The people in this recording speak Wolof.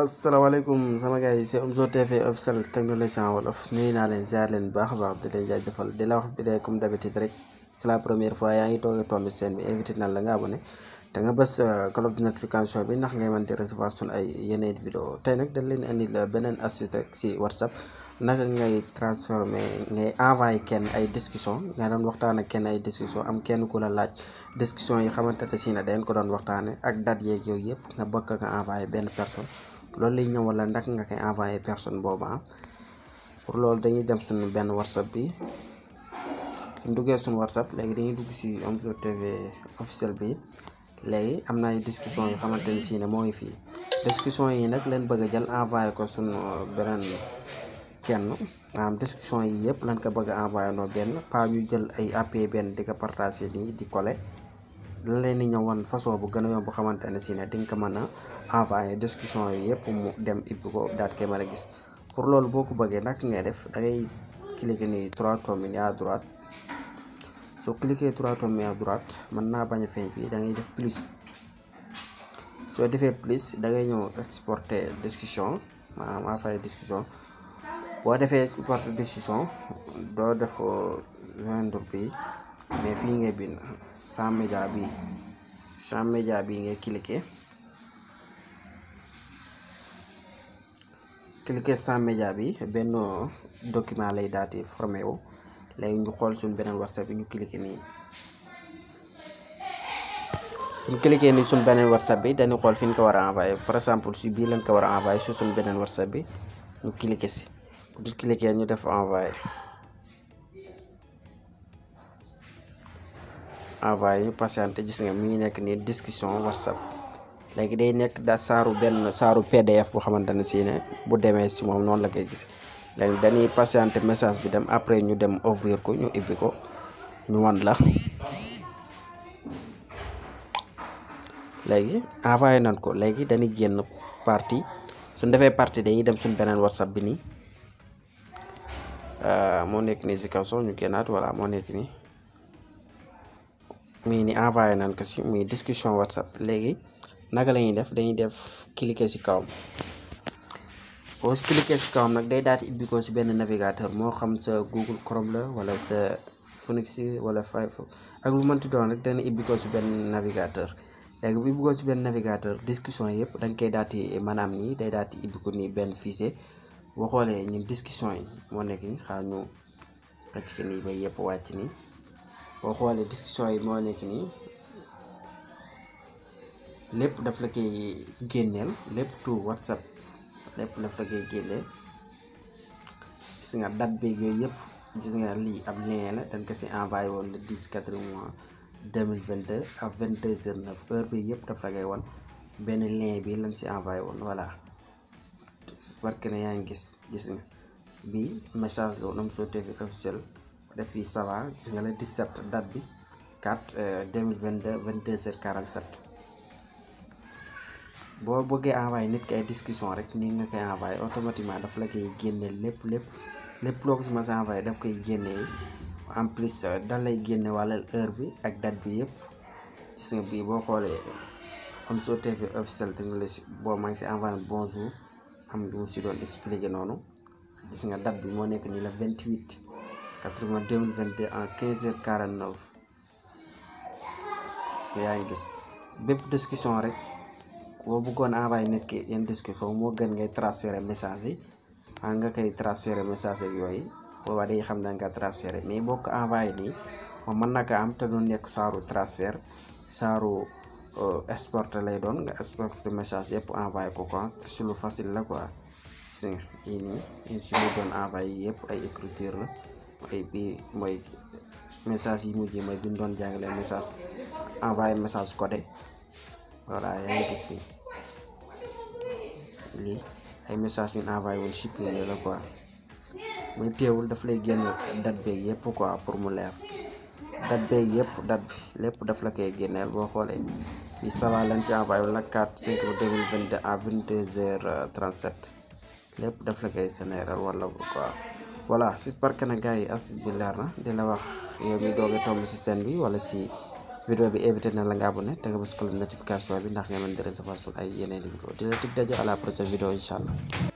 asalaamaaleykum sama gars yi c'est Omzo TV officiel technologie en wolof nuyu naa leen ziar leen bu baax a baax di leen jaajëfal di la wax bi de comme d'habitude rek c'est la première fois yaa ngi toog a tombi seen bi invité na la nga abonné te nga bës cloche de notification bi ndax ngay mën di recevoir sun ay yeneen vidéo tey nag dañ leen indil beneen astuce rek si WhatsApp naka ngay transformer ngay envoyé kenn ay discussion nga doon waxtaan ak kenn ay discussion am kenn ku la laaj discussion yi xamante ne si ne dañ ko doon waxtaane ak date yeeg yooyu yëpp nga bokk nga envoyé benn personne loolu lay ñëw wala ndax nga koy envoyé personne boobu pour loolu dañuy dem suñu benn WhatsApp bi suñ duggee suñu WhatsApp léegi dañuy dugg si Omzo TV officiel bi léegi am na ay discussion yu xamante ne si ne moo ngi fii discussion yi nag leen bëgg a jël envoyé ko suñu beneen kenn maanaam discussion yi yëpp lañ ko bëgg a envoyé noo benn pas ñu jël ay AP benn di ko partagé nii di collé la leen di ñëw wan façon bu gën a yomb bu xamante ne si ne di nga ko mën a envoyé discussion yi yëpp mu dem ibbi ko daat koy mën a gis pour loolu boo ko bëggee nag ngay def da ngay cliquer nii 3 tomes à droite soo cliquer 3 tomes à droite mën naa bañ a feeñ fii da ngay def plus soo defee plus da ngay ñëw exporter discussion maanaam envoyé discussion boo defee exporter discussion doo def joindre bi mais fii ngay bind sans média bi ngay cliquer sans média bi benn document lay daati formé wu léegi ñu xool suñ beneen WhatsApp bi ñu cliquer nii suñ cliquer nii suñ beneen WhatsApp bi dañu xool fi ñu ko war a envoyé par exemple si bii lañ ko war a envoyé su suñ beneen WhatsApp bi ñu cliquer si bu cliquer ñu def envoyé ñu patienté gis nga mi ngi nekk nii discussion WhatsApp léegi day nekk da saaru PDF bu xamante ne si ne bu demee si moom noonu la koy gis léegi dañuy patienté message bi dem après ñu dem ouvrir ko ñu ibbi ko ñu wan la léegi envoyé nañ ko léegi dañuy génn partie suñ defee partie dañuy dem suñ beneen WhatsApp bi nii moo nekk nii si kaw soo ñu génnaat voilà moo nekk nii mii ni envoyé nañ ko si muy discussion WhatsApp léegi naka la ñuy def dañuy def cliquer si kawam boo cliquer si kawam nag day daal di ibbi ko si benn navigateur moo xam sa Google Chrome la wala sa Phoenix wala Firefox ak lu mënti doon rek dana ibbi ko si benn navigateur léegi bu ibbi ko si benn navigateur discussion yëpp dañ koy daal di maanaam nii day daal di ibbi ko nii benn fichier boo xoolee ñun discussion yi moo nekk nii xaar ñu xëcc ko nii ba yëpp wàcc nii boo xoolee discussion yi moo nekk nii lépp daf la koy génneel lépp tout WhatsApp lépp daf la koy génneel gis nga date beeg yooyu yëpp gis nga lii ab lien la dañ ko si envoyé woon le 10/4/2022 à 22h09 heure bi yëpp daf la koy won benn lien bi lañ si envoyé woon voilà parce que ne yaa ngi gis nga bii message la woon Omzo TV officiel def fii ça va gis nga la 17 date bi 4/2022 22h47 boo bëggee envoyé nit ki ay discussion rek nii nga koy envoyé automatiquement dafa la koy génneel lépp loo ko si mas envoyé daf koy génnee en plus da lay génne wàlla heure bi ak date bi yëpp gis nga bii boo xoolee Omzo TV officiel technologie boo maa ngi si envoyé bonjour am lu mu si doon expliqué noonu gis nga date bi moo nekk nii la 28/4/2022 en 15h49 gis nga yaa ngi gis bépp discussion rek boo bëggoon envoyé nit ki yenn discussion moo gën ngay transférer message yi nga koy transférer message ak yooyu boobaa day xam ne nga transférer mais boo ko envoyé nii moom mën na ko am te du nekk saaru transfert saaru exporté lay doon nga exporté message yëpp envoyé ko quoi su lu facile la quoi si nga yii nii si mu doon envoyé yëpp ay écriture la ay bii mooy message yi mujj mooy bi ñu doon jàngale message envoyé message codé voilà yaa ngi gis lii ay message ñun envoyé woon supprimé la quoi muy teewul daf lay génn date beeg yëpp quoi pour mu leer date beeg yëpp date bi lépp daf la koy génneel boo xoolee fii ça va lañ fi envoyé woon la 4/5/2022 à 22h37 lépp daf la koy sénéral wala quoi voilà j'espère que nag gars yi astuce bi leer na di la wax yow mi doog a tomb si scène bi wala si vidéo bi invité na la nga abonné te nga bës cloche notification bi ndax nga mën di recevoir suñu ay yeneen vidéo di la dig daje à la prochaine vidéo incha allah.